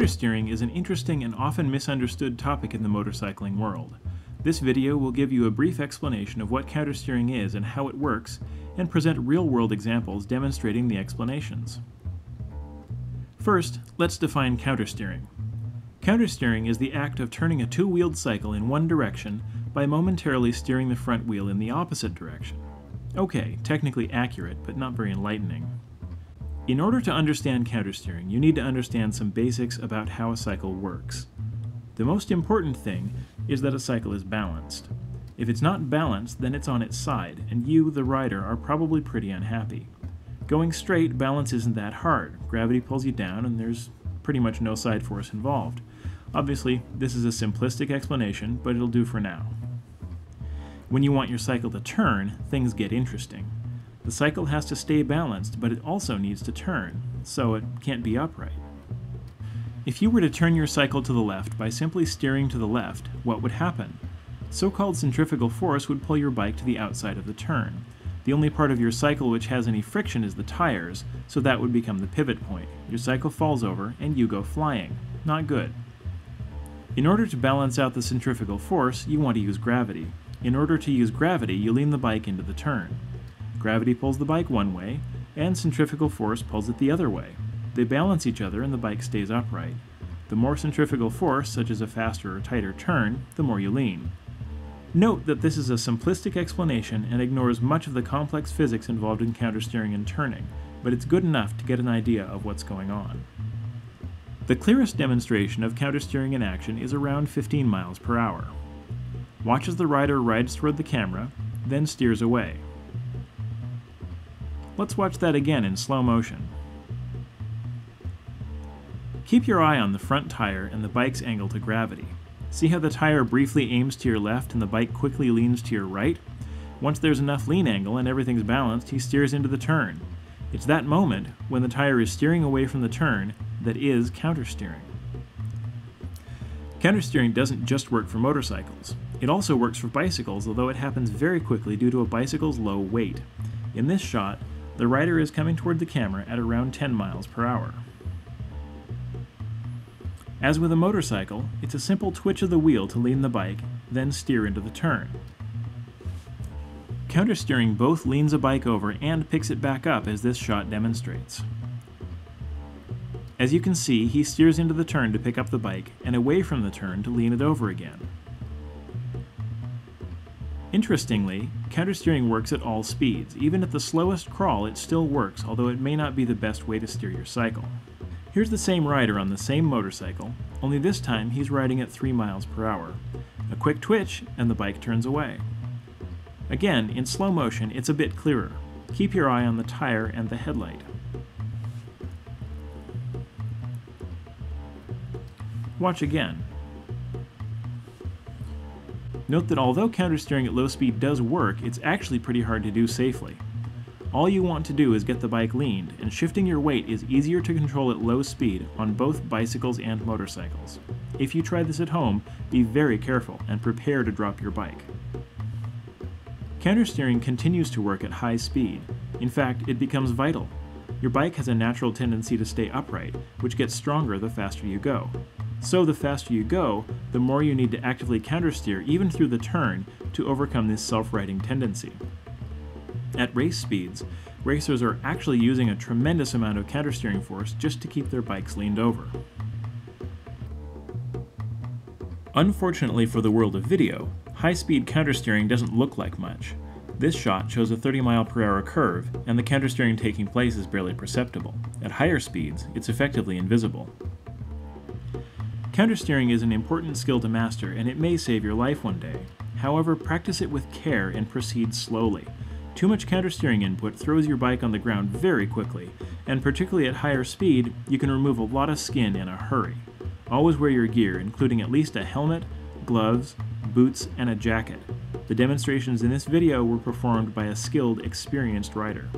Countersteering is an interesting and often misunderstood topic in the motorcycling world. This video will give you a brief explanation of what countersteering is and how it works, and present real-world examples demonstrating the explanations. First, let's define countersteering. Countersteering is the act of turning a two-wheeled cycle in one direction by momentarily steering the front wheel in the opposite direction. Okay, technically accurate, but not very enlightening. In order to understand countersteering, you need to understand some basics about how a cycle works. The most important thing is that a cycle is balanced. If it's not balanced, then it's on its side, and you, the rider, are probably pretty unhappy. Going straight, balance isn't that hard. Gravity pulls you down, and there's pretty much no side force involved. Obviously, this is a simplistic explanation, but it'll do for now. When you want your cycle to turn, things get interesting. The cycle has to stay balanced, but it also needs to turn, so it can't be upright. If you were to turn your cycle to the left by simply steering to the left, what would happen? So-called centrifugal force would pull your bike to the outside of the turn. The only part of your cycle which has any friction is the tires, so that would become the pivot point. Your cycle falls over, and you go flying. Not good. In order to balance out the centrifugal force, you want to use gravity. In order to use gravity, you lean the bike into the turn. Gravity pulls the bike one way, and centrifugal force pulls it the other way. They balance each other and the bike stays upright. The more centrifugal force, such as a faster or tighter turn, the more you lean. Note that this is a simplistic explanation and ignores much of the complex physics involved in countersteering and turning, but it's good enough to get an idea of what's going on. The clearest demonstration of countersteering in action is around 15 miles per hour. Watch as the rider rides toward the camera, then steers away. Let's watch that again in slow motion. Keep your eye on the front tire and the bike's angle to gravity. See how the tire briefly aims to your left and the bike quickly leans to your right? Once there's enough lean angle and everything's balanced, he steers into the turn. It's that moment, when the tire is steering away from the turn, that is countersteering. Countersteering doesn't just work for motorcycles. It also works for bicycles, although it happens very quickly due to a bicycle's low weight. In this shot, the rider is coming toward the camera at around 10 miles per hour. As with a motorcycle, it's a simple twitch of the wheel to lean the bike, then steer into the turn. Countersteering both leans a bike over and picks it back up, as this shot demonstrates. As you can see, he steers into the turn to pick up the bike, and away from the turn to lean it over again. Interestingly, countersteering works at all speeds. Even at the slowest crawl, it still works, although it may not be the best way to steer your cycle. Here's the same rider on the same motorcycle, only this time he's riding at 3 miles per hour. A quick twitch, and the bike turns away. Again, in slow motion, it's a bit clearer. Keep your eye on the tire and the headlight. Watch again. Note that although countersteering at low speed does work, it's actually pretty hard to do safely. All you want to do is get the bike leaned, and shifting your weight is easier to control at low speed on both bicycles and motorcycles. If you try this at home, be very careful and prepare to drop your bike. Countersteering continues to work at high speed. In fact, it becomes vital. Your bike has a natural tendency to stay upright, which gets stronger the faster you go. So the faster you go, the more you need to actively countersteer even through the turn to overcome this self-righting tendency. At race speeds, racers are actually using a tremendous amount of countersteering force just to keep their bikes leaned over. Unfortunately for the world of video, high-speed countersteering doesn't look like much. This shot shows a 30-mile-per-hour curve, and the countersteering taking place is barely perceptible. At higher speeds, it's effectively invisible. Countersteering is an important skill to master, and it may save your life one day. However, practice it with care and proceed slowly. Too much countersteering input throws your bike on the ground very quickly, and particularly at higher speed, you can remove a lot of skin in a hurry. Always wear your gear, including at least a helmet, gloves, boots, and a jacket. The demonstrations in this video were performed by a skilled, experienced rider.